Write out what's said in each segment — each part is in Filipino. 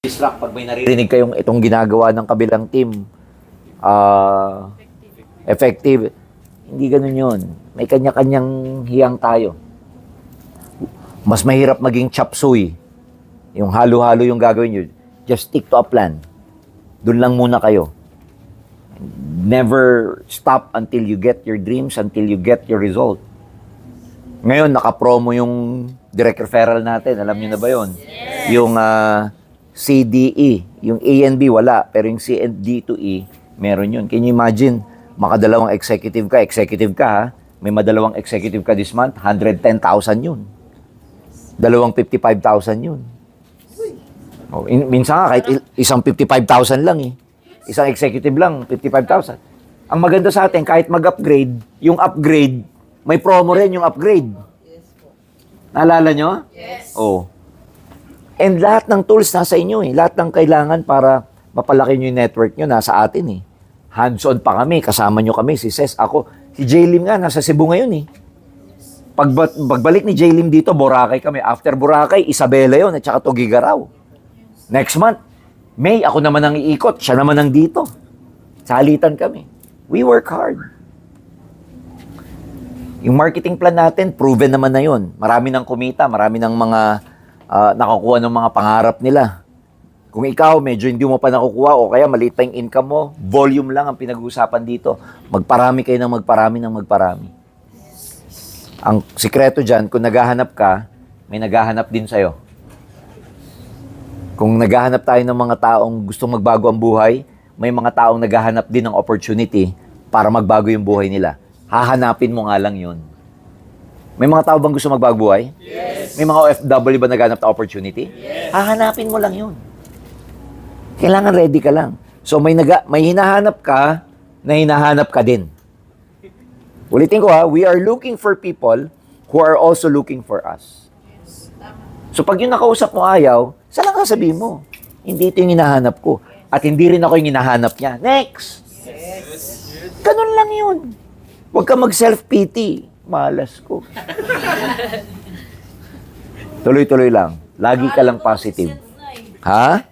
Distract pag may naririnig kayong itong ginagawa ng kabilang team, effective. Hindi ganun yun. May kanya-kanyang hiyang tayo. Mas mahirap maging chop suey. Yung halo-halo yung gagawin nyo. Just stick to a plan. Doon lang muna kayo. Never stop until you get your dreams, until you get your result. Ngayon, naka-promo yung direct referral natin. Alam niyo na ba yun? Yes. Yung CDE, yung A and B wala, pero yung C and D to E, meron yun. Can you imagine, makadalawang executive ka ha? May madalawang executive ka this month, 110,000 yun. Dalawang 55,000 yun. Oh, minsan nga, kahit isang 55,000 lang eh. Isang executive lang, 55,000. Ang maganda sa atin, kahit mag-upgrade, yung upgrade, may promo rin yung upgrade. Naalala nyo? Yes. Oh. And lahat ng tools nasa inyo eh. Lahat ng kailangan para mapalaki nyo yung network nyo, nasa atin eh. Hands-on pa kami, kasama nyo kami, si Ses, ako. Si J-Lim nga, nasa Cebu ngayon eh. Pagbalik ni J-Lim dito, Boracay kami. After Boracay, Isabela yun, at saka Tugigaraw. Next month, May, ako naman ang iikot, siya naman ang dito. Salitan kami. We work hard. Yung marketing plan natin, proven naman na yun. Marami nang kumita, marami nang mga nakakuha ng mga pangarap nila. Kung ikaw, medyo hindi mo pa nakukuha o kaya maliit pa yung income mo, volume lang ang pinag-uusapan dito. Magparami kayo ng magparami. Ang sikreto dyan, kung naghahanap ka, may naghahanap din sa'yo. Kung naghahanap tayo ng mga taong gustong magbago ang buhay, may mga taong naghahanap din ng opportunity para magbago yung buhay nila. Hahanapin mo nga lang yun. May mga tao bang gusto magbago buhay? Yes. May mga OFW ba naghahanap ng opportunity? Yes. Hahanapin mo lang yun. Kailangan ready ka lang. So may hinahanap ka, na hinahanap ka din. Ulitin ko ha, we are looking for people who are also looking for us. So pag yung nakausap mo ayaw, saan lang sabihin mo? Hindi ito yung hinahanap ko. At hindi rin ako yung hinahanap niya. Next! Yes. Ganun lang yun. Huwag ka mag-self-pity. Malas ko. Tuloy-tuloy lang. Lagi ka lang positive. Ha?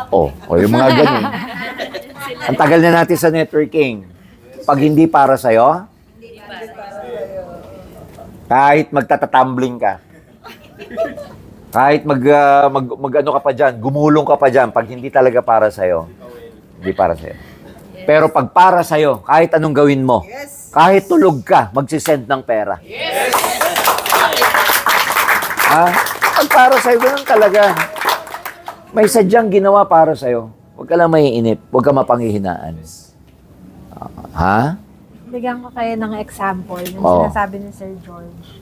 O yung mga ganun. Ang tagal na natin sa networking. Pag hindi para sa'yo, kahit magtatatumbling ka, kahit mag-ano ka pa dyan, gumulong ka pa dyan, pag hindi talaga para sa'yo, hindi para sa'yo. Pero pag para sa'yo, kahit anong gawin mo, kahit tulog ka, magsisend ng pera. Yes! Ha? Pag para sa'yo, ganun talaga. May sadyang ginawa para sa'yo. Huwag ka lang maiinip. Huwag ka mapanghihinaan. Ha? Bigyan ko kayo ng example yung sinasabi ni Sir George.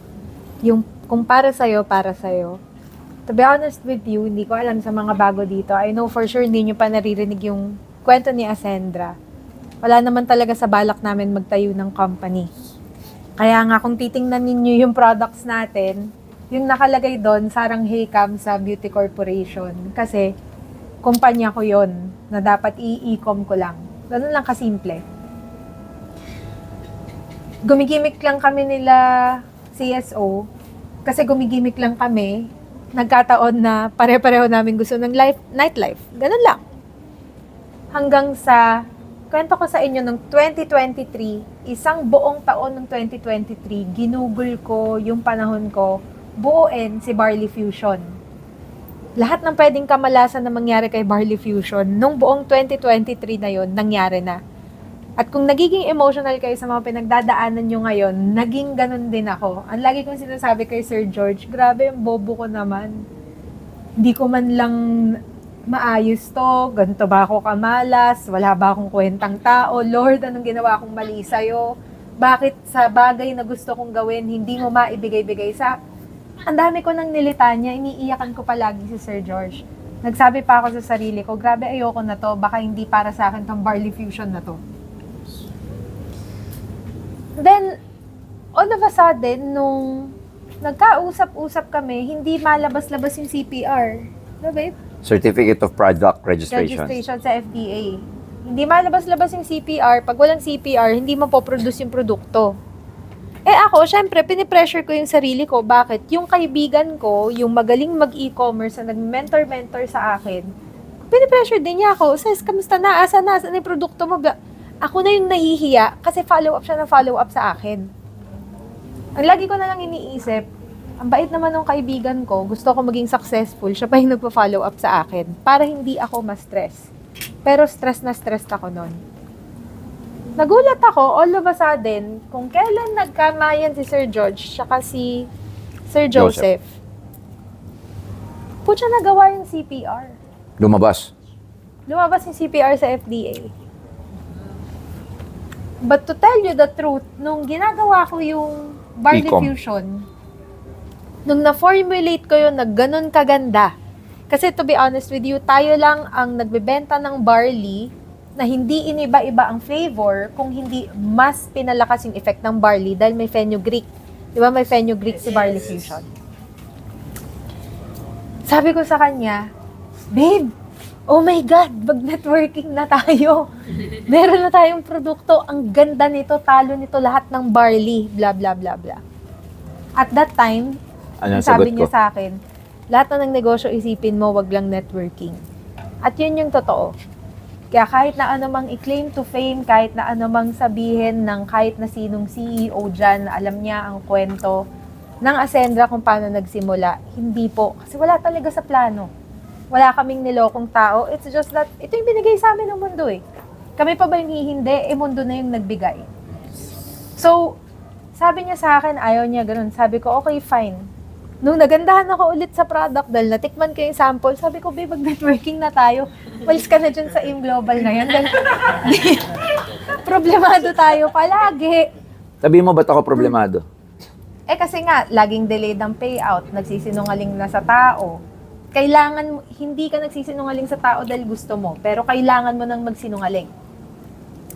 Yung kung para sa'yo, para sa'yo. To be honest with you, hindi ko alam sa mga bago dito. I know for sure hindi nyo pa naririnig yung kwento ni Ascendra. Wala naman talaga sa balak namin magtayo ng company. Kaya nga kung titingnan ninyo yung products natin, yung nakalagay doon, Sarang Heycam sa Beauty Corporation. Kasi, kumpanya ko yon na dapat i-e-com ko lang. Ganun lang kasimple. Gumigimik lang kami nila CSO. Kasi gumigimik lang kami. Nagkataon na pare-pareho namin gusto ng nightlife. Ganun lang. Hanggang sa kwento ko sa inyo nung 2023, isang buong taon ng 2023, ginugol ko yung panahon ko, buuin si Barley Fusion. Lahat ng pwedeng kamalasan na mangyari kay Barley Fusion, nung buong 2023 na yon nangyari na. At kung nagiging emotional kayo sa mga pinagdadaanan nyo ngayon, naging ganun din ako. Ang lagi kong sinasabi kay Sir George, grabe yung bobo ko naman. Hindi ko man lang maayos to, ganito ba ako kamalas, wala ba akong kwentang tao, Lord, anong ginawa kong mali sa'yo? Bakit sa bagay na gusto kong gawin, hindi mo maibigay-bigay sa... Ang dami ko nang nilitanya, iniiyakan ko palagi si Sir George. Nagsabi pa ako sa sarili ko, grabe ayoko na to, baka hindi para sa akin tong Barley Fusion na to. Then, all of a sudden, nung nagkausap-usap kami, hindi malabas-labas yung CPR. No, babe? Certificate of Product Registration. Registration sa FDA. Hindi malabas-labas yung CPR. Pag walang CPR, hindi mo po-produce yung produkto. Eh ako, syempre, pinipressure ko yung sarili ko. Bakit? Yung kaibigan ko, yung magaling mag-e-commerce na nag-mentor-mentor sa akin, pinipressure din niya ako. Sis, kamusta na? Asa na? Saan yung produkto mo? Ako na yung nahihiya kasi follow-up siya ng follow-up sa akin. Ang lagi ko na lang iniisip, ang bait naman ng kaibigan ko, gusto ko maging successful, siya pa yung nagpa-follow up sa akin para hindi ako ma-stress. Pero stress na stress ako nun. Nagulat ako, all of a sudden, kung kailan nagkamayan si Sir George saka si Sir Joseph. Putya nagawa yung CPR. Lumabas. Lumabas yung CPR sa FDA. But to tell you the truth, nung ginagawa ko yung barley E-com. fusion, nung na-formulate ko yun na ganun kaganda, kasi to be honest with you, tayo lang ang nagbebenta ng barley na hindi iniba-iba ang flavor kung hindi mas pinalakas yung effect ng barley dahil may fenugreek. Di ba may fenugreek si barley fusion? Sabi ko sa kanya, babe, oh my God, mag-networking na tayo. Meron na tayong produkto, ang ganda nito, talo nito lahat ng barley, blah, blah, blah, blah. At that time, Ano ang sabi sagot niya ko? sa akin, lahat na ng negosyo isipin mo, wag lang networking. At yun yung totoo. Kaya kahit na ano mang i-claim to fame, kahit na ano mang sabihin ng kahit na sinong CEO dyan, na alam niya ang kwento ng Ascendra kung paano nagsimula, hindi po. Kasi wala talaga sa plano. Wala kaming nilokong tao. It's just that, ito yung binigay sa amin ng mundo eh. Kami pa ba yung hihindi? Mundo na yung nagbigay. So, sabi niya sa akin, ayaw niya ganun. Sabi ko, okay, fine. Nung nagandahan ako ulit sa product, dahil natikman ko yung sample, sabi ko, babe, mag-networking na tayo. Walis ka na dyan sa AIM Global na yan. Problemado tayo palagi. Sabi mo, ba't ako problemado? Eh kasi nga, laging delayed ang payout, nagsisinungaling na sa tao. Kailangan, hindi ka nagsisinungaling sa tao dahil gusto mo, pero kailangan mo nang magsinungaling.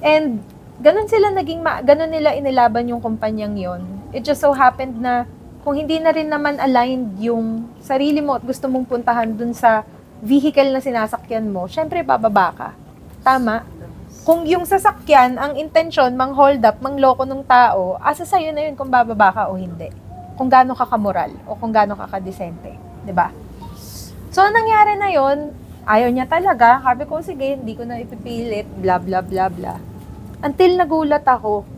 And, ganun sila ganun nila inilaban yung kumpanyang yon. It just so happened na, kung hindi na rin naman aligned yung sarili mo at gusto mong puntahan dun sa vehicle na sinasakyan mo, syempre bababa ka. Tama? Kung yung sasakyan, ang intensyon, mang-hold up, mangloko ng tao, asa sa'yo na yun kung bababa ka o hindi. Kung gaano ka kamoral o kung gaano ka kadesente. 'Di ba? So, nangyari na yon, ayaw niya talaga. Sabi ko, sige, hindi ko na ipipilit, blah, blah, blah, blah. Until nagulat ako.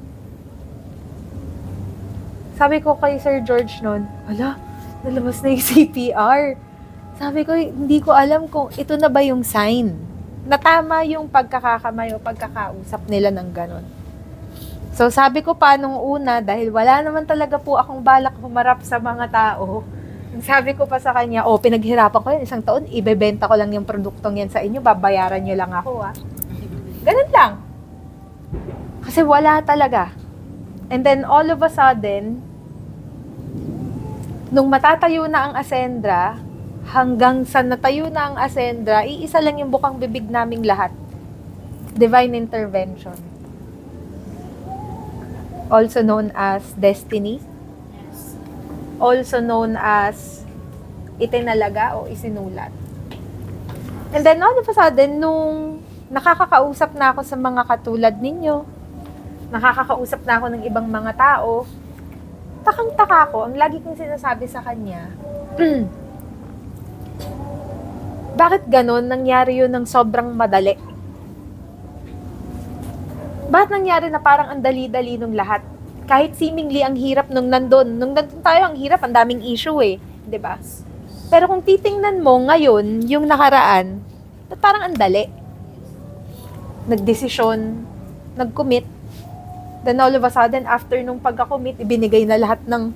Sabi ko kay Sir George noon, ala, nalabas na yung CPR. Sabi ko, hindi ko alam kung ito na ba yung sign na tama yung pagkakakamay o pagkakausap nila ng ganon. So sabi ko pa nung una, dahil wala naman talaga po akong balak humarap sa mga tao, sabi ko pa sa kanya, pinaghirapan ko yan, 1 taon, ibebenta ko lang yung produktong yan sa inyo, babayaran nyo lang ako, ha. Ganun lang. Kasi wala talaga. And then, all of a sudden, nung matatayo na ang Ascendra, hanggang sa natayo na ang Ascendra, iisa lang yung bukang bibig naming lahat. Divine intervention. Also known as destiny. Also known as itinalaga o isinulat. And then, all of a sudden, nung nakakakausap na ako sa mga katulad ninyo, nakakakausap na ako ng ibang mga tao, takang-taka ko, ang lagi kong sinasabi sa kanya, bakit ganon nangyari yun ng sobrang madali? Bakit nangyari na parang ang dali-dali nung lahat? Kahit seemingly ang hirap nung nandun tayo, ang hirap, ang daming issue eh, 'di ba? Pero kung titingnan mo ngayon, yung nakaraan, parang ang dali. Nagdesisyon, nag-commit, then all of a sudden, after nung pagka-commit, ibinigay na lahat ng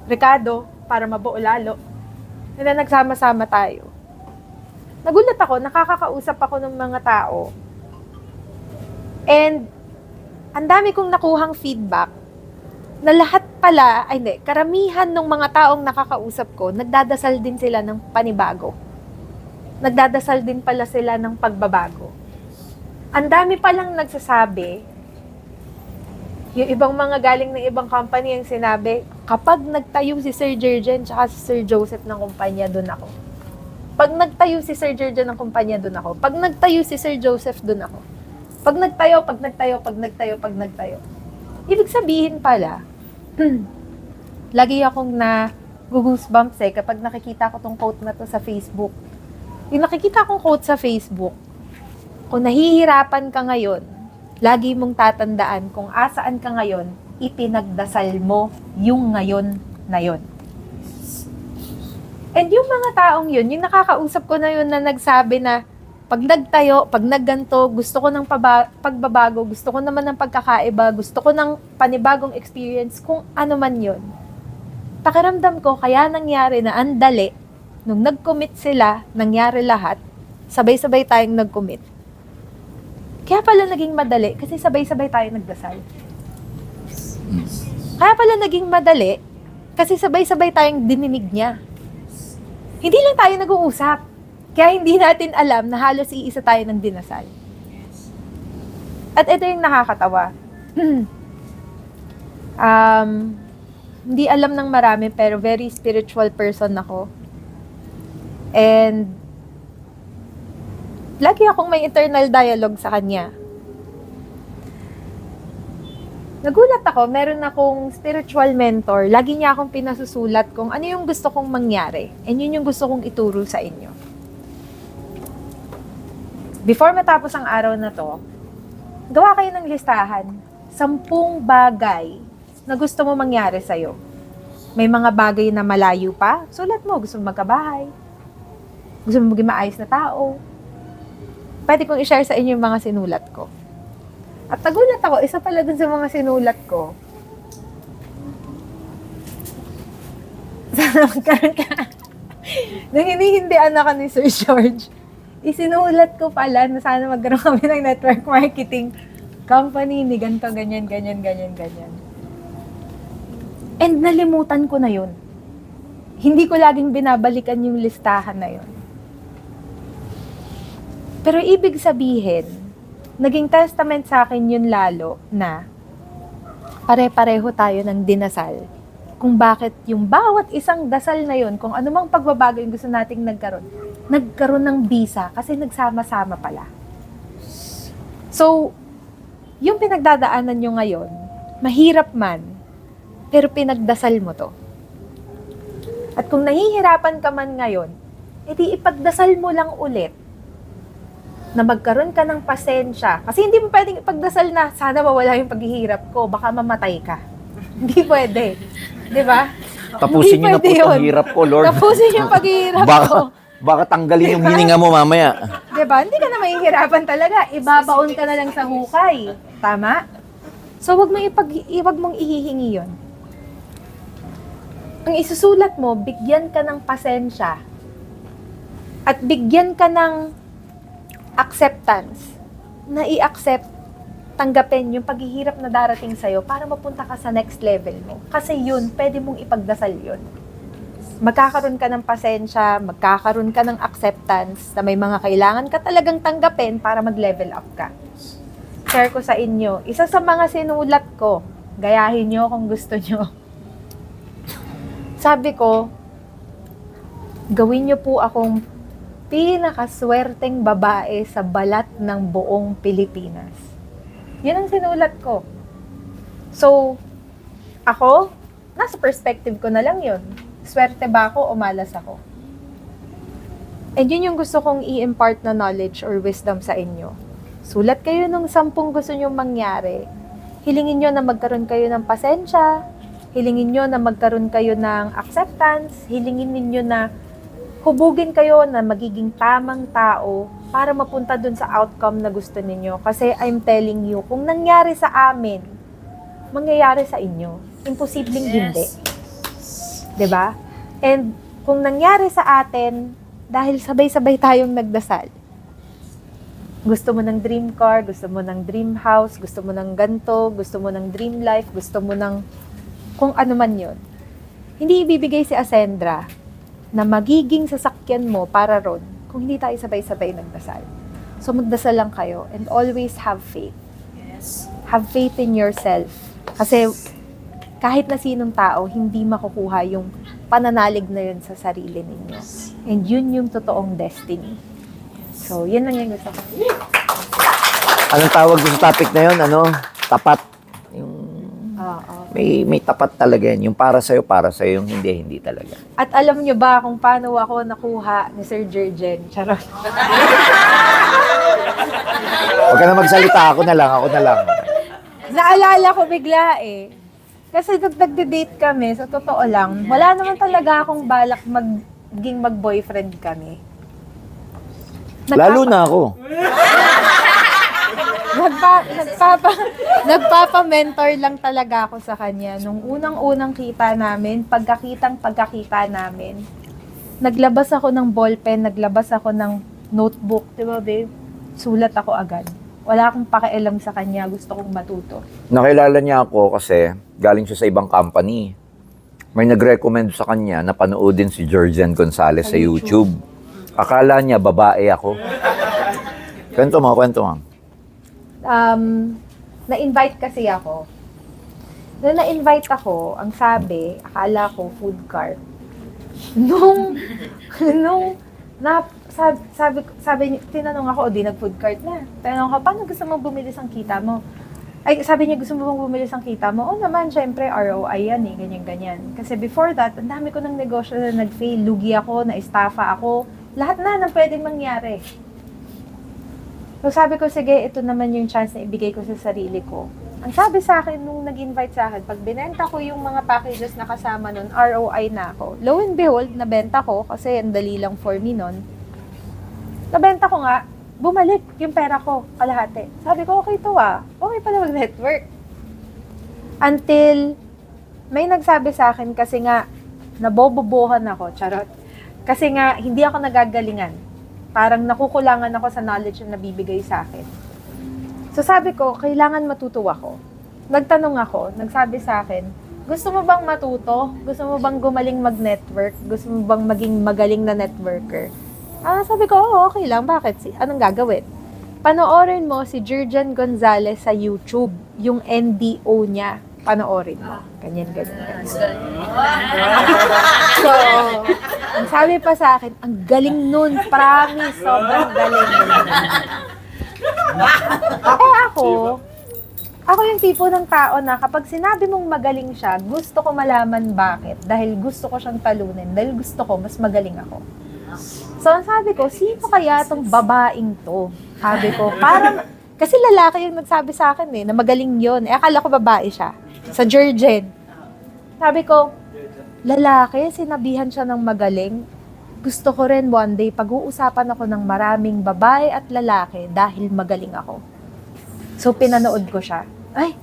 rekado para mabuo lalo. And then nagsama-sama tayo. Nagulat ako, nakakakausap ako ng mga tao. And ang dami kong nakuhang feedback na lahat pala, karamihan ng mga taong nakakausap ko, nagdadasal din sila ng panibago. Nagdadasal din pala sila ng pagbabago. Ang dami palang nagsasabi, yung ibang mga galing ng ibang company ang sinabi, kapag nagtayo si Sir Jurgen tsaka si Sir Joseph ng kumpanya, doon ako. Pag nagtayo si Sir Jurgen ng kumpanya, doon ako. Pag nagtayo si Sir Joseph, doon ako. Pag nagtayo. Ibig sabihin pala, lagi akong na goosebumps kapag nakikita ko tong quote na to sa Facebook. Yung nakikita kong quote sa Facebook, kung nahihirapan ka ngayon, lagi mong tatandaan kung asaan ka ngayon, ipinagdasal mo yung ngayon na yun. And yung mga taong yun, yung nakakausap ko na yun na nagsabi na pag nagtayo, pag nagganto, gusto ko ng pagbabago, gusto ko naman ng pagkakaiba, gusto ko ng panibagong experience, kung ano man yun. Pakiramdam ko, kaya nangyari na andali, nung nag-commit sila, nangyari lahat, sabay-sabay tayong nag-commit. Kaya pala naging madali, kasi sabay-sabay tayong nagdasal. Kaya pala naging madali, kasi sabay-sabay tayong dininig niya. Hindi lang tayo nag-uusap. Kaya hindi natin alam na halos iisa tayo ng dinasal. At ito yung nakakatawa. Hindi alam ng marami, pero very spiritual person ako. And lagi akong may internal dialogue sa kanya. Nagulat ako, meron akong spiritual mentor. Lagi niya akong pinasusulat kung ano yung gusto kong mangyari. And yun yung gusto kong ituro sa inyo. Before matapos ang araw na to, gawa kayo ng listahan. 10 bagay na gusto mo mangyari sa'yo. May mga bagay na malayo pa, sulat mo. Gusto mo magkabahay. Gusto mo maging maayos na tao. Pwede kong i-share sa inyo yung mga sinulat ko. At nagulat ako, isa pala dun sa mga sinulat ko. Sana magkaroon ka. Nung hinihindihan ako ni Sir George, isinulat ko pala na sana magkaroon kami ng network marketing company ni ganito, ganyan, ganyan, ganyan, ganyan. And nalimutan ko na yun. Hindi ko laging binabalikan yung listahan na yun. Pero ibig sabihin, naging testament sa akin yun lalo na pare-pareho tayo ng dinasal kung bakit yung bawat isang dasal na yun, kung anumang pagbabago yung gusto nating nagkaroon ng bisa kasi nagsama-sama pala. So, yung pinagdadaanan nyo ngayon, mahirap man, pero pinagdasal mo to. At kung nahihirapan ka man ngayon, edi ipagdasal mo lang ulit na magkaroon ka ng pasensya. Kasi hindi mo pwedeng ipagdasal na sana mawala yung paghihirap ko, baka mamatay ka. Hindi pwede. Di ba? Tapusin niyo na po itong hirap ko, Lord. Tapusin yung paghihirap ko. Baka tanggalin yung hininga mo mamaya. Di ba? Hindi ka na mahihirapan talaga. Ibabaon ka na lang sa hukay. Tama? So, wag mong ihihingi yun. Ang isusulat mo, bigyan ka ng pasensya. At bigyan ka ng acceptance, na i-accept, tanggapin yung paghihirap na darating sa'yo para mapunta ka sa next level mo. Kasi yun, pwede mong ipagdasal yun. Magkakaroon ka ng pasensya, magkakaroon ka ng acceptance na may mga kailangan ka talagang tanggapin para mag-level up ka. Share ko sa inyo, isa sa mga sinulat ko, gayahin nyo kung gusto nyo. Sabi ko, gawin nyo po akong pinakaswerteng babae sa balat ng buong Pilipinas. Yan ang sinulat ko. So, ako, nasa perspective ko na lang yun. Swerte ba ako o malas ako? And yun yung gusto kong i-impart na knowledge or wisdom sa inyo. Sulat kayo nung 10 gusto nyo mangyari. Hilingin nyo na magkaroon kayo ng pasensya. Hilingin nyo na magkaroon kayo ng acceptance. Hilingin ninyo na hubugin kayo na magiging tamang tao para mapunta dun sa outcome na gusto ninyo. Kasi I'm telling you, kung nangyari sa amin, mangyayari sa inyo. Imposibleng hindi. 'Di ba? And kung nangyari sa atin, dahil sabay-sabay tayong nagdasal. Gusto mo ng dream car, gusto mo ng dream house, gusto mo ng ganto, gusto mo ng dream life, gusto mo ng kung ano man yun. Hindi ibibigay si Ascendra na magiging sasakyan mo para ron kung hindi tayo sabay-sabay nagdasal. So magdasal lang kayo and always have faith. Yes. Have faith in yourself. Kasi kahit na sinong tao, hindi makukuha yung pananalig na yun sa sarili ninyo. And yun yung totoong destiny. So, yun lang yung gusto ko. Anong tawag sa topic na yun? Tapat. Yung Oo. May tapat talaga yan. Yung para sa'yo, yung hindi talaga. At alam nyo ba kung paano ako nakuha ni Sir Jurgen? Charot. Huwag ka na magsalita, ako na lang. Naalala ko bigla eh. Kasi nung nagde-date kami, sa totoo lang, wala naman talaga akong balak maging mag-boyfriend kami. Lalo na ako. Nagpapa-mentor lang talaga ako sa kanya. Nung unang-unang kita namin, pagkakita namin, naglabas ako ng ballpen, naglabas ako ng notebook, di ba babe? Sulat ako agad. Wala akong pakialam sa kanya, gusto kong matuto. Nakilala niya ako kasi galing siya sa ibang company. May nag-recommend sa kanya na panoodin si Georgian Gonzalez sa YouTube. Akala niya babae ako. Kwento mo. Na-invite kasi ako. Nung na-invite ako, ang akala ko food cart. Tinanong ako, di nag-food cart na. Tinanong ko, paano gusto mo bumili sang kita mo? Ay, sabi niya, gusto mo bang bumili sang kita mo? Oo naman, syempre, ROI yan eh, ganyan-ganyan. Kasi before that, ang dami ko ng negosyo na nag-fail. Lugi ako, na-estafa ako. Lahat na nang pwedeng mangyari. So sabi ko, sige, ito naman yung chance na ibigay ko sa sarili ko. Ang sabi sa akin nung nag-invite sa akin, pag binenta ko yung mga packages na kasama nun, ROI na ako. Lo and behold, nabenta ko kasi ang dali lang for me nun. Nabenta ko nga, bumalik yung pera ko, kalahati. Sabi ko, okay to okay pala mag-network. Until, may nagsabi sa akin kasi nga, nabobobohan ako, charot. Kasi nga, hindi ako nagagalingan. Parang nakukulangan ako sa knowledge na nabibigay sa akin. So sabi ko, kailangan matuto ako. Nagtanong ako, nagsabi sa akin, gusto mo bang matuto? Gusto mo bang gumaling mag-network? Gusto mo bang maging magaling na networker? Sabi ko, okay lang. Bakit? Anong gagawin? Panoorin mo si Georgian Gonzalez sa YouTube. Yung NDO niya. Panoorin mo. Ganyan. So, ang sabi pa sa akin, ang galing nun. Promise, sobrang galing. Ako yung tipo ng tao na kapag sinabi mong magaling siya, gusto ko malaman bakit. Dahil gusto ko siyang talunin. Dahil gusto ko, mas magaling ako. So, ang sabi ko, sino kaya itong babaeng to? Sabi ko, parang, kasi lalaki yung nagsabi sa akin na magaling yon. Akala ko babae siya. Sa Georgian. Sabi ko, lalaki, sinabihan siya ng magaling. Gusto ko rin one day, pag-uusapan ako ng maraming babae at lalaki dahil magaling ako. So, pinanood ko siya. Ay,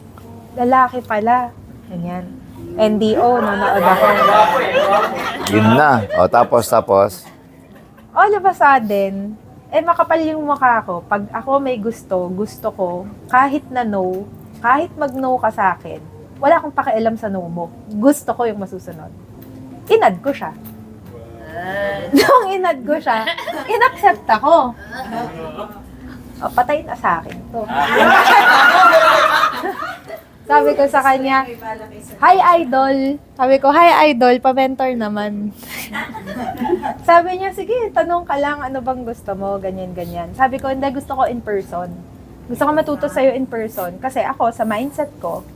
lalaki pala. Ganyan. NDO, nanood ako. Yun na. O, tapos. All of a sudden, makapal yung mukha ko. Pag ako may gusto ko, kahit na no, kahit mag-no ka sa akin, wala akong pakialam sa no mo. Gusto ko yung masusunod. Inad ko siya. Nung inad ko siya, inaccept ako. Patay na sa akin to. Sabi ko sa kanya, hi idol. Sabi ko, hi idol, pa-mentor naman. Sabi niya, sige, tanong ka lang, ano bang gusto mo, ganyan. Sabi ko, hindi, gusto ko in person. Gusto ko matuto sa'yo in person. Kasi ako, sa mindset ko,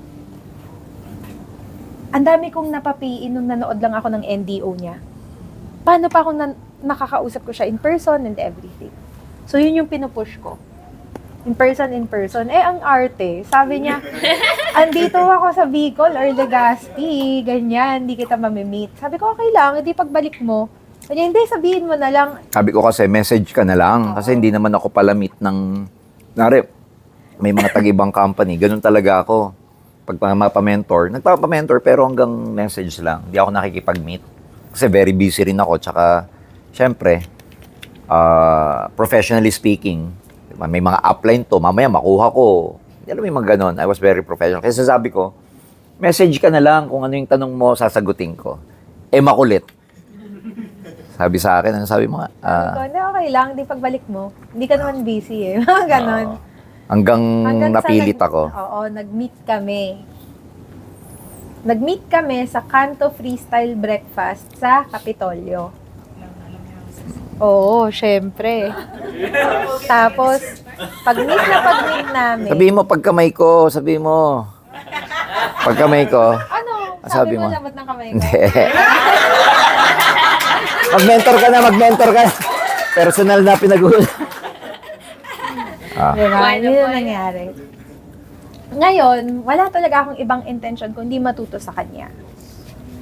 ang dami kong napapiin nung nanood lang ako ng NDO niya. Paano pa kung nakakausap ko siya in person and everything? So, yun yung pinupush ko. In person. Ang arte, sabi niya, andito ako sa Bicol or Legazpi, ganyan, hindi kita mamimit. Sabi ko, okay lang, hindi pagbalik mo. Sabi niya, hindi, sabihin mo na lang. Sabi ko kasi, message ka na lang. Kasi hindi naman ako palamit ng, may mga tag-ibang company. Ganun talaga ako. Pag mapamentor, nagpapamentor pero hanggang message lang. Hindi ako nakikipag-meet. Kasi very busy rin ako. Tsaka, syempre, professionally speaking, may mga upline to, mamaya makuha ko. Alam mo yung mga ganon. I was very professional. Kasi sabi ko, message ka na lang kung ano yung tanong mo, sasagutin ko. Makulit. Sabi sa akin, ano sabi mo nga? Sabi ko, okay lang, hindi pagbalik mo. Hindi ka naman busy eh. Ganon. Hanggang napilit ako. Oo, nag-meet kami. Nag-meet kami sa Kanto Freestyle Breakfast sa Kapitolyo. Oo, syempre. Tapos, pag-meet namin. Sabihin mo pagkamay ko, sabihin mo. Pag kamay ko, Ano? Sabi Sabi mo? mo, lamot ng kamay ko. hindi. Mag-mentor ka na, mag-mentor ka na. Personal na pinag-uusapan. Diba? Yun yung nangyari. Ngayon, wala talaga akong ibang intention kundi matuto sa kanya.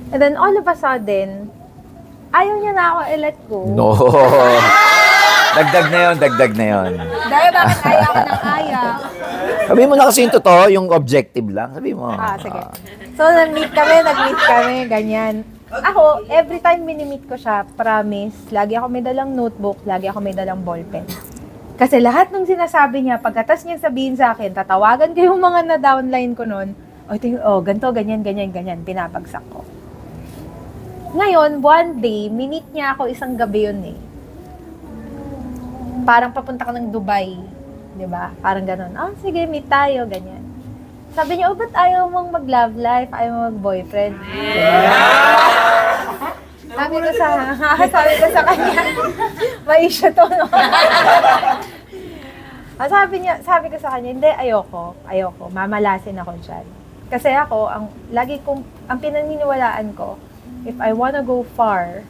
And then all of a sudden, ayaw niya na ako i-let go. No. Dagdag na yon, dagdag na yon. Dahil bakit ayaw ako ng ayaw? Sabi mo na kasi yung totoo, yung objective lang. Sabi mo. Sige. So, nag-meet kami, ganyan. Ako, every time minimit ko siya, promise, lagi ako may dalang notebook, lagi ako may dalang ballpen. Kasi lahat ng sinasabi niya, pagkatas niya sabihin sa akin, tatawagan ko yung mga na-downline ko noon, ganito, ganyan, pinapagsak ko. Ngayon, one day, minit niya ako isang gabi yun eh. Parang papunta ka ng Dubai, di ba? Parang ganun. Sige, meet tayo, ganyan. Sabi niya, ba't ayaw mong mag-love life? Ayaw mong mag-boyfriend? Sabi ko sa kanya, may issue to, no? Sabi ko sa kanya, hindi, ayoko, mamalasin ako dyan. Kasi ako, ang pinaniniwalaan ko, if I wanna go far,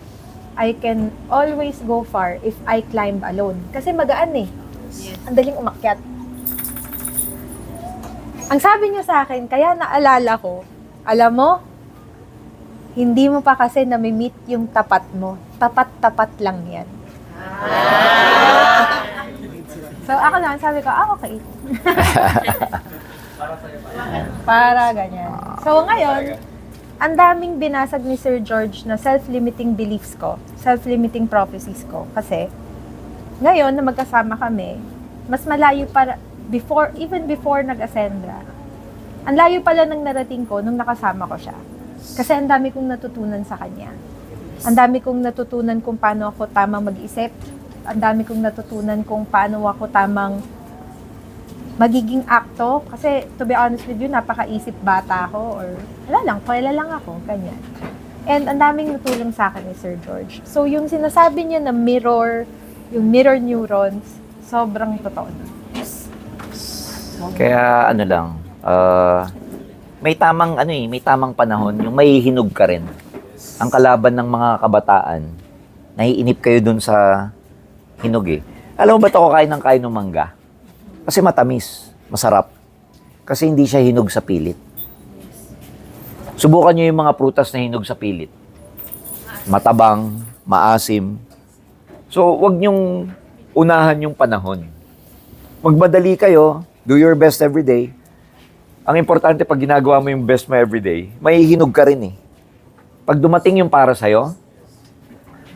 I can always go far if I climb alone. Kasi magaan eh. Ang daling umakyat. Ang sabi niya sa akin, kaya naalala ko, alam mo, hindi mo pa kasi nami-meet yung tapat mo. Tapat-tapat lang yan. So ako lang, sabi ko, okay. Para ganyan. So ngayon, ang daming binasag ni Sir George na self-limiting beliefs ko, self-limiting prophecies ko. Kasi, ngayon na magkasama kami, mas malayo para, even before nag-Ascendra, ang layo pala ng narating ko nung nakasama ko siya. Kasi ang dami kong natutunan sa kanya. Ang dami kong natutunan kung paano ako tamang mag-isip. Ang dami kong natutunan kung paano ako tamang magiging akto. Kasi, to be honest with you, napakaisip bata ako or wala lang ako, ganyan. And ang daming natulong sa akin ni Sir George. So, yung sinasabi niya na mirror, yung mirror neurons, sobrang totoo na. Kaya may tamang panahon, yung may hinog ka rin. Ang kalaban ng mga kabataan, naiinip kayo dun sa hinog eh. Alam mo ba't ako kain ng mangga? Kasi matamis, masarap. Kasi hindi siya hinog sa pilit. Subukan nyo yung mga prutas na hinog sa pilit. Matabang, maasim. So, wag nyong unahan yung panahon. Magmadali kayo, do your best every day. Ang importante, pag ginagawa mo yung best mo every day, may hinog ka rin eh. Pag dumating yung para sa'yo,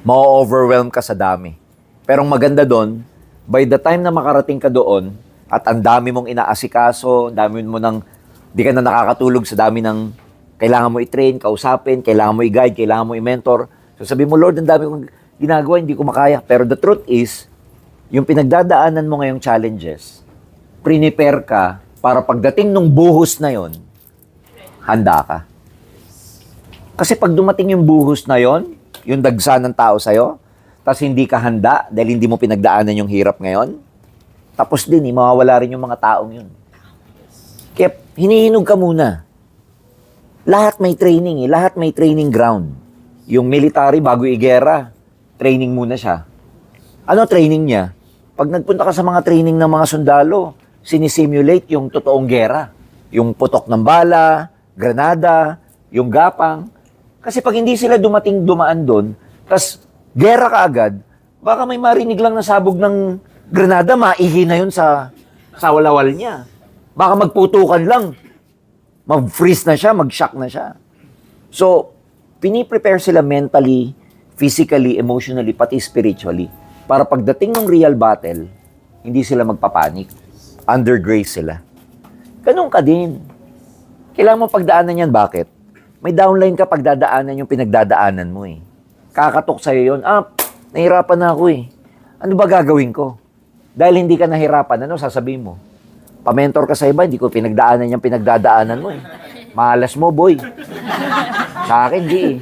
ma-overwhelm ka sa dami. Pero ang maganda doon, by the time na makarating ka doon, at ang dami mong inaasikaso, dami mo di ka na nakakatulog sa dami ng kailangan mo i-train, kausapin, kailangan mo i-guide, kailangan mo i-mentor. So sabi mo, Lord, ang dami kong ginagawa, hindi ko makaya. Pero the truth is, yung pinagdadaanan mo ngayong challenges, prepare ka para pagdating nung buhos na yon, handa ka. Kasi pag dumating yung buhos na yon, yung dagsa ng tao sa'yo, tapos hindi ka handa dahil hindi mo pinagdaanan yung hirap ngayon, tapos din, mawawala rin yung mga taong yun. Kaya hinihinog ka muna. Lahat may training lahat may training ground. Yung military, bago igera, training muna siya. Ano training niya? Pag nagpunta ka sa mga training ng mga sundalo, sinisimulate yung totoong gera. Yung putok ng bala, granada, yung gapang. Kasi pag hindi sila dumaan doon, tas gera ka agad, baka may marinig lang na sabog ng granada, maihi na yun sa walawal niya. Baka magputukan lang, mag-freeze na siya, mag-shock na siya. So, piniprepare sila mentally, physically, emotionally, pati spiritually. Para pagdating ng real battle, hindi sila magpapanik. Under grace sila. Ganun ka din. Kailangan mo pagdaanan yan. Bakit? May downline ka pagdadaanan yung pinagdadaanan mo eh. Kakatok sa'yo yun. Nahirapan na ako eh. Ano ba gagawin ko? Dahil hindi ka nahirapan, ano sasabihin mo? Pa-mentor ka sa iba, hindi ko pinagdaanan yung pinagdadaanan mo eh. Malas mo, boy. Sa akin, di eh.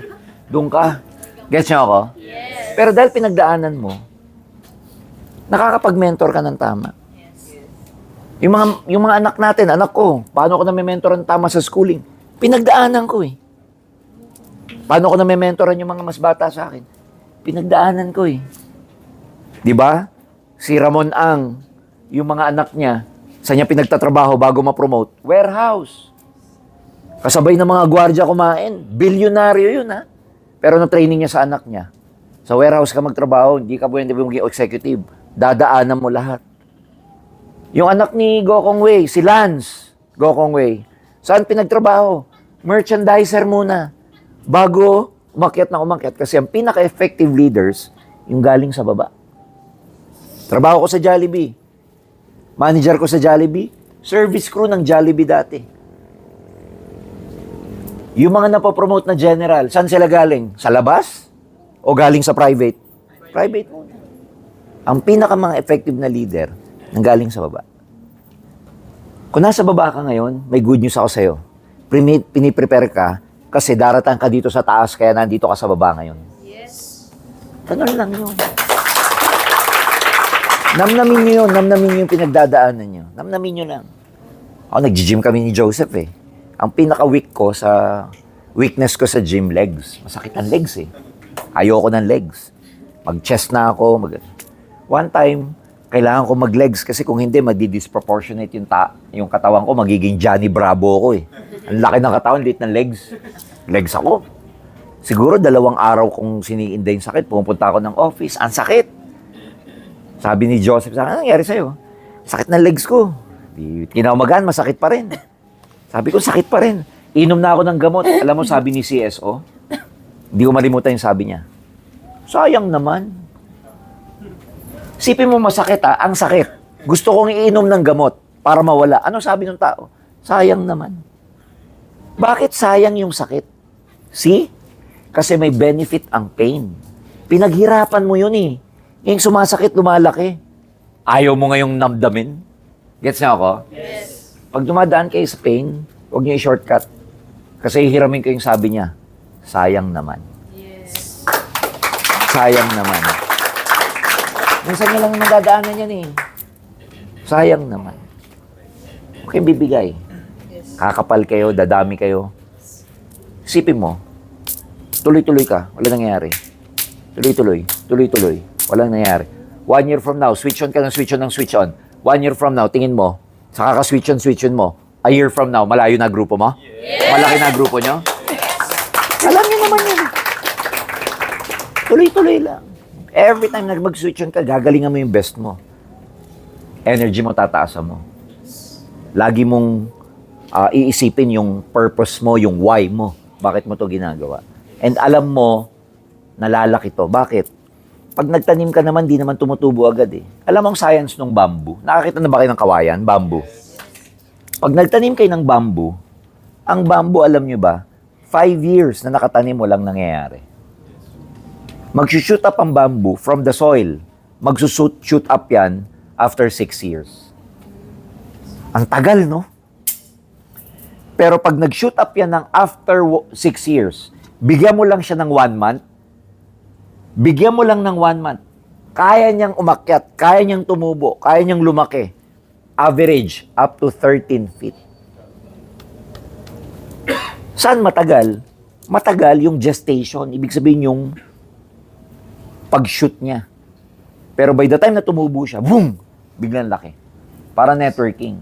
Doon ka. Gets niyo ako? Yes. Pero dahil pinagdaanan mo, nakakapag-mentor ka ng tama. Yung mga anak natin, anak ko, paano ko na may mentor ng tama sa schooling? Pinagdaanan ko eh. Paano ko na-mentoran yung mga mas bata sa akin? Pinagdaanan ko eh. Di ba? Si Ramon Ang, yung mga anak niya, saan niya pinagtatrabaho bago ma-promote? Warehouse. Kasabay ng mga gwardiya kumain. Bilyonaryo yun, ha? Pero na-training niya sa anak niya. Sa warehouse ka magtrabaho, hindi ka pwede maging executive. Dadaanan mo lahat. Yung anak ni Gokong Wei, si Lance Gokong Wei, saan pinagtrabaho? Merchandiser muna. Bago umakyat na umakyat. Kasi ang pinaka-effective leaders, yung galing sa baba. Trabaho ko sa Jollibee. Manager ko sa Jollibee. Service crew ng Jollibee dati. Yung mga napopromote na general, saan sila galing? Sa labas? O galing sa private? Private muna. Ang pinaka mga effective na leader, nang galing sa baba. Kung nasa baba ka ngayon, may good news ako sa'yo. Piniprepare ka kasi daratan ka dito sa taas kaya nandito ka sa baba ngayon. Yes. Ganun lang yun. Namnamin nyo yun. Namnamin nyo yung pinagdadaanan nyo. Namnamin nyo lang. Ako, nag-gym kami ni Joseph eh. Ang weakness ko sa gym, legs. Masakit ang legs eh. Ayoko ng legs. Mag-chest na ako. One time, kailangan ko mag-legs kasi kung hindi, madi-disproportionate yung katawan ko. Magiging Johnny Bravo ko eh. Ang laki ng katawan, liit ng legs. Legs ako. Siguro 2 araw kong siniinda yung sakit. Pumunta ako ng office. Ang sakit. Sabi ni Joseph sa akin, ano nangyari sa'yo? Sakit ng legs ko. Kinaumagaan, masakit pa rin. Sabi ko, sakit pa rin. Inom na ako ng gamot. Alam mo, sabi ni CSO, hindi ko malimutan yung sabi niya. Sayang naman. Sipin mo masakit ha, ang sakit. Gusto kong iinom ng gamot para mawala. Ano sabi ng tao? Sayang naman. Bakit sayang yung sakit? See? Kasi may benefit ang pain. Pinaghirapan mo yun eh. Yung sumasakit, lumalaki. Ayaw mo ngayong namdamin? Gets na ako? Yes. Pag dumadaan kayo sa pain, huwag niyo i-shortcut. Kasi hihiramin ko yung sabi niya, sayang naman. Yes. Sayang naman. Minsan niya lang nadadaanan yan eh. Sayang naman. Okay, bibigay. Yes. Kakapal kayo, dadami kayo. Isipin mo, tuloy-tuloy ka, wala nangyayari. Tuloy-tuloy, walang nangyayari. 1 year from now, switch on ka ng switch on ng switch on. 1 year from now, tingin mo, saka ka switch on mo. A year from now, malayo na grupo mo? Yes. Malaki na grupo nyo? Yes. Alam niyo naman yun. Tuloy-tuloy lang. Every time na mag-switch on ka, gagalingan mo yung best mo. Energy mo, tataasan mo. Lagi mong iisipin yung purpose mo, yung why mo. Bakit mo to ginagawa? And alam mo, nalalaki to. Bakit? Pag nagtanim ka naman, di naman tumutubo agad eh. Alam mo ang science ng bamboo? Nakakita na ba kayo ng kawayan? Bamboo. Pag nagtanim kayo ng bamboo, ang bamboo, alam nyo ba, 5 years na nakatanim mo lang nangyayari. Mag-shoot up ang bamboo from the soil. Mag-shoot up yan after 6 years. Ang tagal, no? Pero pag nag-shoot up yan ng after 6 years, bigyan mo lang siya ng 1 month, bigyan mo lang ng 1 month, kaya niyang umakyat, kaya niyang tumubo, kaya niyang lumaki. Average, up to 13 feet. Saan matagal? Matagal yung gestation. Ibig sabihin yung pag-shoot niya. Pero by the time na tumubo siya, boom! Biglang laki. Para networking.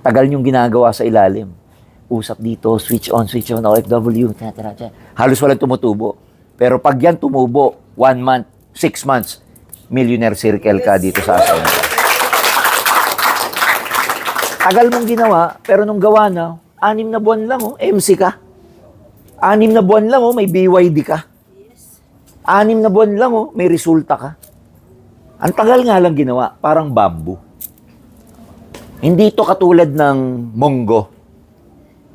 Tagal niyong ginagawa sa ilalim. Usap dito, switch on, OFW, halos walang tumutubo. Pero pag yan tumubo, 1 month, 6 months, millionaire circle ka dito sa atin. Tagal mong ginawa, pero nung gawa na, 6 na buwan lang, MC ka. 6 na buwan lang, may BYD ka. 6 na buwan lang, may resulta ka. Ang tagal nga lang ginawa, parang bamboo. Hindi to katulad ng munggo.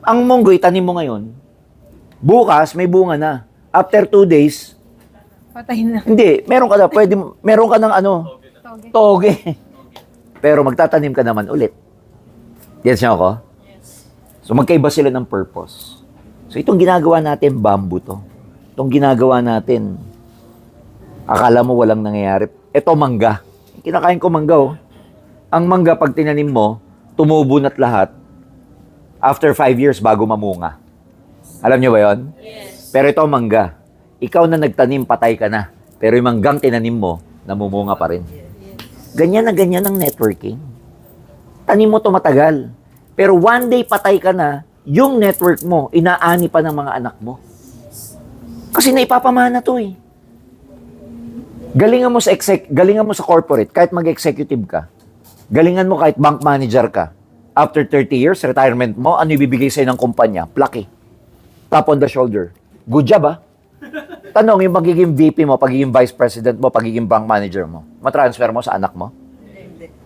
Ang munggo, itanim mo ngayon, bukas, may bunga na. After 2 days, Patay na. hindi, meron ka ng Toge. toge. Pero magtatanim ka naman ulit. Gets niyo ako? Yes. So magkaiba sila ng purpose. So itong ginagawa natin, bamboo to. Itong ginagawa natin, akala mo walang nangyayari. Ito, mangga. Kinakain ko mangga, Ang mangga, pag tinanim mo, tumubo na't lahat, after 5 years bago mamunga. Alam nyo ba yon? Pero ito ang mangga. Ikaw na nagtanim, patay ka na. Pero yung manggang tinanim mo, namumunga pa rin. Ganyan na ganyan ang networking. Tanim mo to matagal. Pero one day patay ka na, yung network mo, inaani pa ng mga anak mo. Kasi naipapamana to eh. Galingan mo sa corporate, kahit mag-executive ka. Galingan mo kahit bank manager ka. After 30 years, retirement mo, ano ibibigay sa'yo ng kumpanya? Plucky. Tap on the shoulder. Good job, ah. Tanong, yung pagiging VP mo, pagiging vice president mo, pagiging bank manager mo, matransfer mo sa anak mo?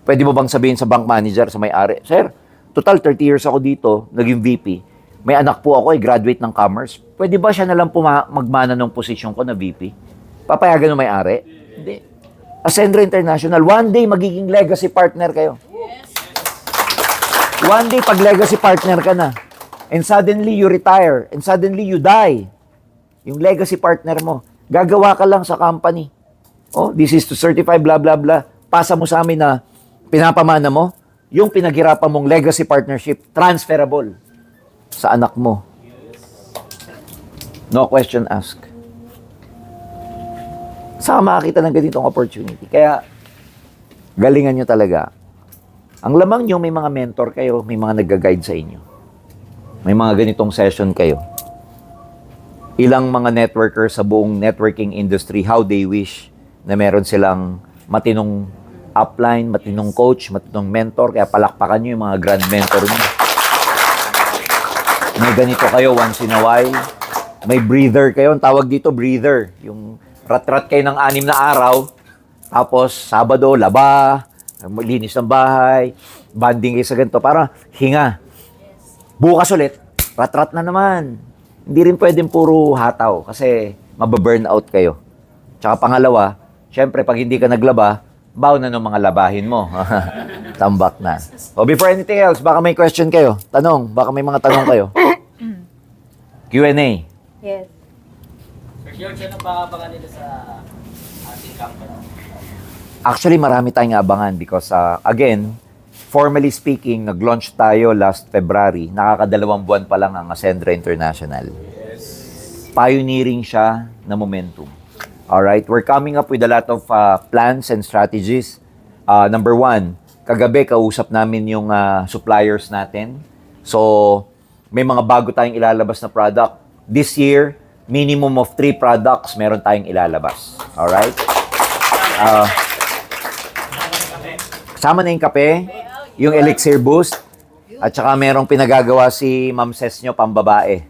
Pwede mo bang sabihin sa bank manager, sa may-ari, Sir, total 30 years ako dito, naging VP. May anak po ako, graduate ng commerce. Pwede ba siya nalang magmana ng posisyon ko na VP? Papayagan ng may-ari? Hindi. Ascendra International, one day magiging legacy partner kayo. One day, pag legacy partner ka na, and suddenly you retire, and suddenly you die, yung legacy partner mo, gagawa ka lang sa company. Oh, this is to certify, blah, blah, blah. Pasa mo sa amin na pinapamana mo, yung pinaghirapan mong legacy partnership, transferable sa anak mo. No question asked. Saka makakita ng ganitong opportunity. Kaya, galingan nyo talaga. Ang lamang nyo, may mga mentor kayo, may mga nag-guide sa inyo. May mga ganitong session kayo. Ilang mga networkers sa buong networking industry, how they wish na meron silang matinong upline, matinong coach, matinong mentor, kaya palakpakan nyo yung mga grand mentor nyo. May ganito kayo once in a while. May breather kayo, ang tawag dito breather. Yung rat-rat kayo ng 6 na araw, tapos Sabado, laba, linis ng bahay, banding kayo sa ganito, para hinga. Bukas ulit, rat-rat na naman. Hindi rin pwedeng puro hataw kasi mababurnout kayo. Tsaka pangalawa, syempre pag hindi ka naglaba, baw na ng mga labahin mo. Tambak na. O before anything else, baka may question kayo. Tanong, baka may mga tanong kayo. Q&A. Yes. Sir George, ano ba abangan nila sa ating company? Actually, marami tayong abangan because, again, formally speaking, nag-launch tayo last February. Nakakadalawang buwan pa lang ang Ascendra International. Pioneering siya na momentum. Alright? We're coming up with a lot of plans and strategies. Number one, kagabi kausap namin yung suppliers natin. So, may mga bago tayong ilalabas na product. This year, minimum of 3 products meron tayong ilalabas. Alright? Kasama na yung kape, yung Elixir Boost, at saka merong pinagagawa si Ma'am Ses nyo, pambabae.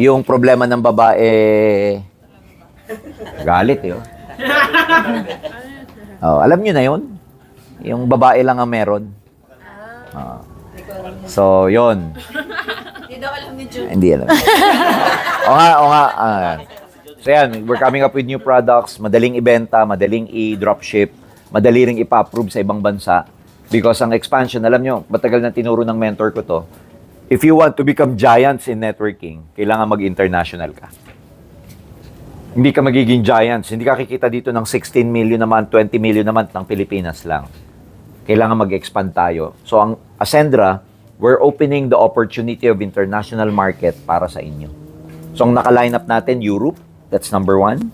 Yung problema ng babae, galit eh. Oh, alam nyo na yun? Yung babae lang ang meron. So, yun. Hindi daw alam ni Jun. Hindi alam. O nga. So yan, we're coming up with new products, madaling ibenta, madaling i-dropship, madali ring ipa-approve sa ibang bansa. Because ang expansion, alam nyo, matagal na tinuro ng mentor ko to, if you want to become giants in networking, kailangan mag-international ka. Hindi ka magiging giants. Hindi ka kikita dito ng 16 million naman, 20 million naman ng Pilipinas lang. Kailangan mag-expand tayo. So ang Ascendra, we're opening the opportunity of international market para sa inyo. So ang naka-line up natin, Europe, that's number 1.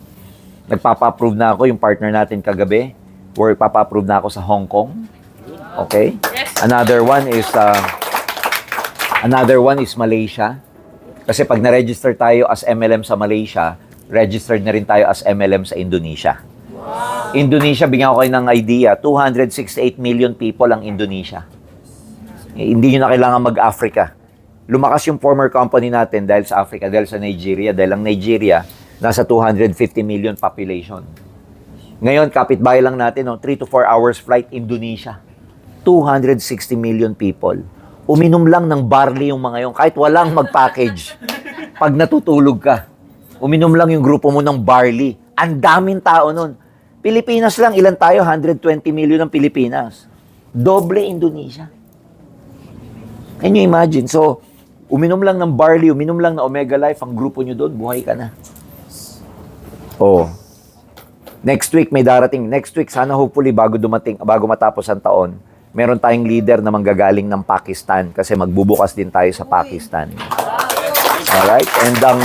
Nagpapa-approve na ako, yung partner natin kagabi. We're papa-approve na ako sa Hong Kong. Okay? Another one is Malaysia. Kasi pag na-register tayo as MLM sa Malaysia, registered na rin tayo as MLM sa Indonesia. Wow. Indonesia, bigyan ko kayo ng idea, 268 million people ang Indonesia. Hindi nyo na kailangan mag-Africa. Lumakas yung former company natin dahil sa Africa, dahil sa Nigeria, dahil ang Nigeria, nasa 250 million population. Ngayon, kapitbahay lang natin, 3 to 4 hours flight, Indonesia. 260 million people. Uminom lang ng barley yung mga yun, kahit walang mag-package. Pag natutulog ka, uminom lang yung grupo mo ng barley. Ang daming tao nun. Pilipinas lang, ilan tayo? 120 million ng Pilipinas. Doble Indonesia. Can you imagine? So, uminom lang ng barley, uminom lang ng Omega Life, ang grupo nyo doon, buhay ka na. Oh. Next week may darating. Next week, sana hopefully bago matapos ang taon, meron tayong leader na manggagaling ng Pakistan kasi magbubukas din tayo sa Pakistan. Alright? And ang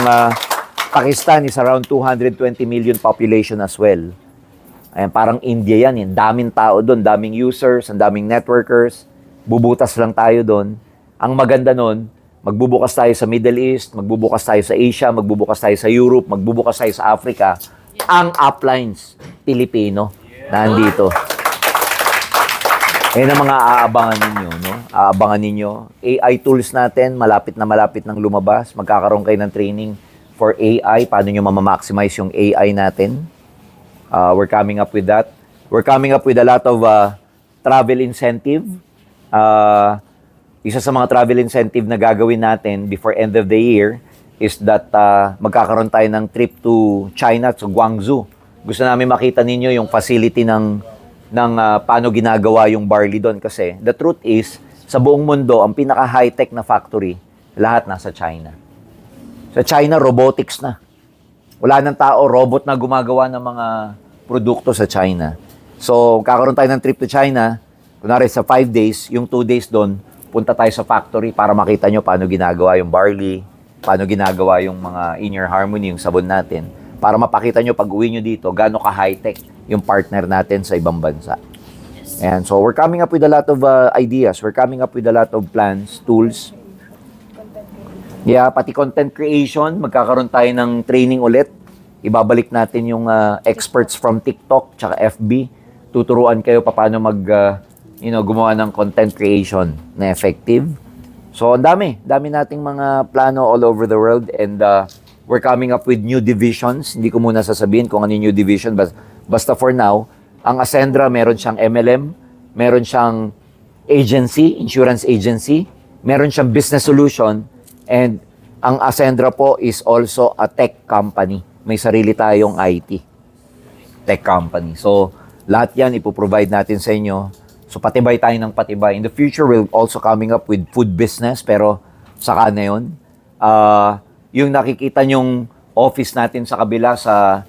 Pakistan is around 220 million population as well. Ayan, parang India yan. Daming tao doon, daming users, ang daming networkers. Bubutas lang tayo doon. Ang maganda nun, magbubukas tayo sa Middle East, magbubukas tayo sa Asia, magbubukas tayo sa Europe, magbubukas tayo sa Africa. Ang uplines, Pilipino, nandito. Ayan ang mga aabangan ninyo, no? Aabangan ninyo. AI tools natin, malapit nang lumabas. Magkakaroon kayo ng training for AI, paano nyo mamamaximize yung AI natin. We're coming up with that. We're coming up with a lot of travel incentive. Isa sa mga travel incentive na gagawin natin before end of the year is that magkakaroon tayo ng trip to China, to Guangzhou. Gusto namin makita ninyo yung facility ng paano ginagawa yung barley doon. Kasi the truth is, sa buong mundo, ang pinaka-high-tech na factory, lahat nasa China. Sa China, robotics na. Wala nang tao, robot na gumagawa ng mga produkto sa China. So, kakaroon tayo ng trip to China. Kunwari sa 5 days, yung 2 days doon, punta tayo sa factory para makita nyo paano ginagawa yung barley, paano ginagawa yung mga inner harmony, yung sabon natin, para mapakita nyo pag uwi nyo dito, gaano ka-high-tech yung partner natin sa ibang bansa. And so, we're coming up with a lot of ideas. We're coming up with a lot of plans, tools. Yeah, pati content creation, magkakaroon tayo ng training ulit. Ibabalik natin yung experts from TikTok tsaka FB. Tuturuan kayo paano gumawa ng content creation na effective. So, ang dami nating mga plano all over the world, and we're coming up with new divisions. Hindi ko muna sasabihin kung ano yung new division, basta for now, ang Ascendra meron siyang MLM, meron siyang agency, insurance agency, meron siyang business solution, and ang Ascendra po is also a tech company. May sarili tayong IT tech company. So, lahat yan ipoprovide natin sa inyo. So, patibay tayo ng patibay. In the future, we'll also coming up with food business, pero saka na yun. Yung nakikita nyong office natin sa kabila sa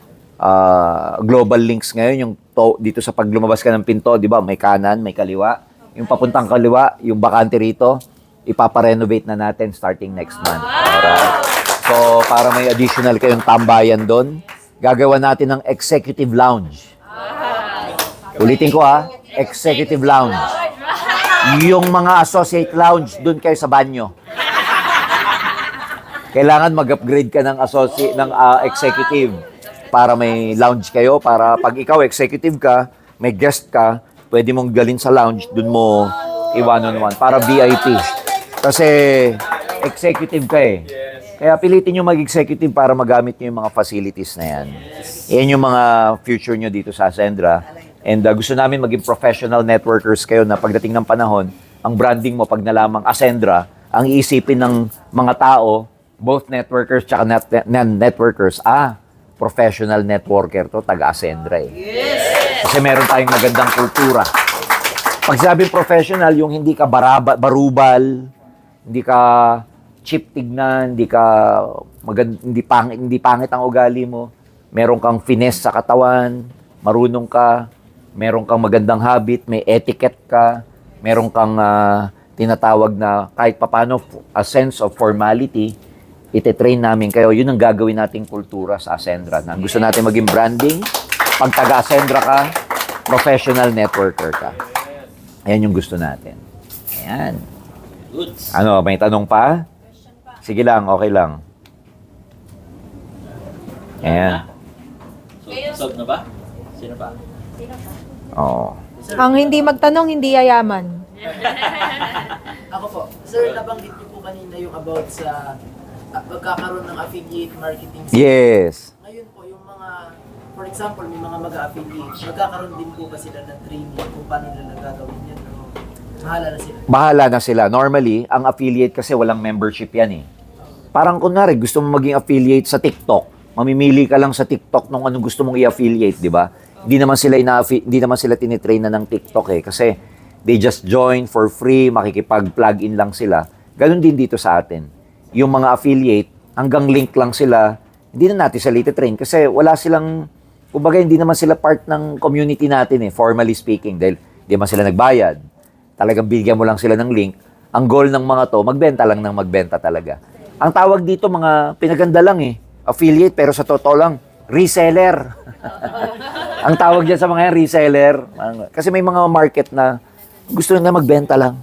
Global Links ngayon, yung dito sa pag lumabas ka ng pinto, di ba, may kanan, may kaliwa. Yung papuntang kaliwa, yung bakante rito, ipaparenovate na natin starting next month. Alright? So, para may additional kayong tambayan doon, gagawa natin ng executive lounge. Ulitin ko executive lounge. Yung mga associate lounge, doon kayo sa banyo. Kailangan mag-upgrade ka ng executive para may lounge kayo, para pag ikaw executive ka, may guest ka, pwede mong galin sa lounge, doon mo i-one-on-one para VIP. Kasi executive ka eh. Kaya pilitin nyo mag-executive para magamit nyo yung mga facilities na yan. Yan yung mga future nyo dito sa Ascendra. And gusto namin maging professional networkers kayo na pagdating ng panahon, ang branding mo pag nalamang Ascendra, ang iisipin ng mga tao, both networkers tsaka non-networkers, professional networker to, taga-Ascendra eh. Kasi meron tayong magandang kultura. Pag sabing professional, yung hindi ka barubal, hindi ka cheap tignan, hindi pangit ang ugali mo, meron kang finesse sa katawan, marunong ka, meron kang magandang habit, may etiquette ka, meron kang tinatawag na kahit papano a sense of formality, ite-train namin kayo. Yun ang gagawin nating kultura sa Ascendra. Na gusto natin maging branding, pag taga-Ascendra ka, professional networker ka. Ayan yung gusto natin. Ayan. Ano, may tanong pa? Sige lang, okay lang. Ayan. Solve na ba? Sino pa? Oo. Ang hindi magtanong, hindi yayaman. Ako po. Sir, nabanggit niyo po kanina yung about sa pagkakaroon ng affiliate marketing. Yes. Ngayon po, yung mga, for example, may mga mag-affiliate, magkakaroon din po ba sila ng training kung paano nila gagawin yan? O bahala na sila? Bahala na sila. Normally, ang affiliate kasi walang membership yan eh. Parang kunwari, gusto mo maging affiliate sa TikTok, mamimili ka lang sa TikTok nung anong gusto mong i-affiliate, di ba? Hindi naman sila tinitrain na ng TikTok eh. Kasi they just join for free, makikipag-plug in lang sila. Ganon din dito sa atin. Yung mga affiliate, hanggang link lang sila, hindi na natin sila ititrain kasi wala silang, kumbaga hindi naman sila part ng community natin eh, formally speaking, dahil hindi naman sila nagbayad. Talagang bigyan mo lang sila ng link. Ang goal ng mga to, magbenta lang ng magbenta talaga. Ang tawag dito mga pinaganda lang eh. Affiliate, pero sa totoo lang, reseller. Ang tawag dyan sa mga yan, reseller. Kasi may mga market na gusto nila magbenta lang.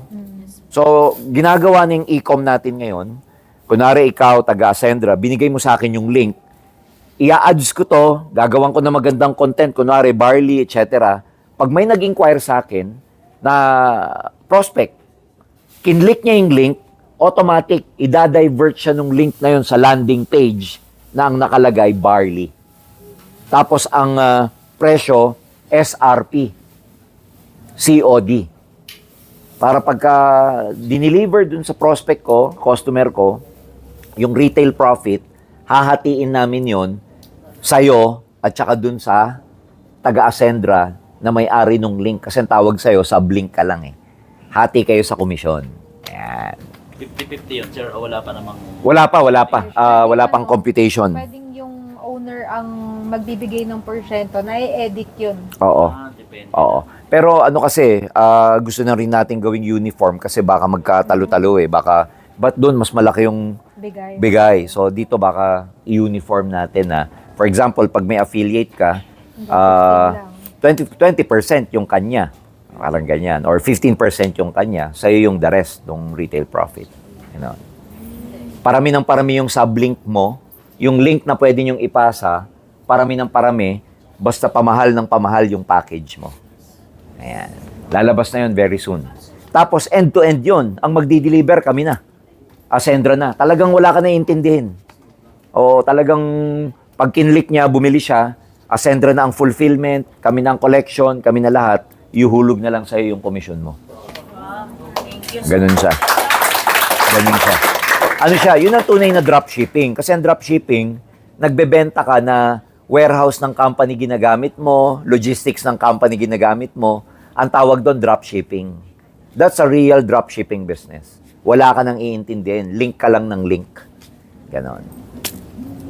So, ginagawa ng e-com natin ngayon, kunwari ikaw, taga-Ascendra, binigay mo sa akin yung link, i-ads ko to, gagawan ko na magandang content, kunwari barley, etc. Pag may nag-inquire sa akin na prospect, kinlik niya yung link, automatic, idadivert siya ng link na yun sa landing page na ang nakalagay barley. Tapos ang presyo, SRP, COD. Para pagka dineliver dun sa prospect ko, customer ko, yung retail profit, hahatiin namin yon sa'yo at saka dun sa taga-Ascendra na may-ari nung link. Kasi ang tawag sa'yo, sub-link ka lang eh. Hati kayo sa komisyon. Yan. 50-50 yun, sir, o wala pa namang... Wala pa. Wala pang computation. Pwedeng yung owner ang magbibigay ng porsyento, na-edit yun. Oo. Depende. Oo. Pero ano kasi, gusto na rin natin gawing uniform kasi baka magkatalo-talo eh. Ba't doon mas malaki yung bigay. So dito baka i-uniform natin na, for example, pag may affiliate ka, 20% yung kanya. Parang ganyan. Or 15% yung kanya. Sa'yo yung the rest, yung retail profit. You know? Parami ng parami yung sublink mo. Yung link na pwede nyong ipasa, parami ng parami, basta pamahal ng pamahal yung package mo. Ayan. Lalabas na yun very soon. Tapos end-to-end yun. Ang magdi-deliver kami na. Ascendra na. Talagang wala ka na iintindihin. O talagang pag kinlik niya, bumili siya, Ascendra na ang fulfillment, kami na ang collection, kami na lahat, ihulog na lang sa'yo yung commission mo. Ganun siya. Ano siya? Yun ang tunay na dropshipping. Kasi ang dropshipping, nagbebenta ka na warehouse ng company ginagamit mo, logistics ng company ginagamit mo. Ang tawag doon, dropshipping. That's a real dropshipping business. Wala ka nang iintindihin. Link ka lang ng link. Ganon.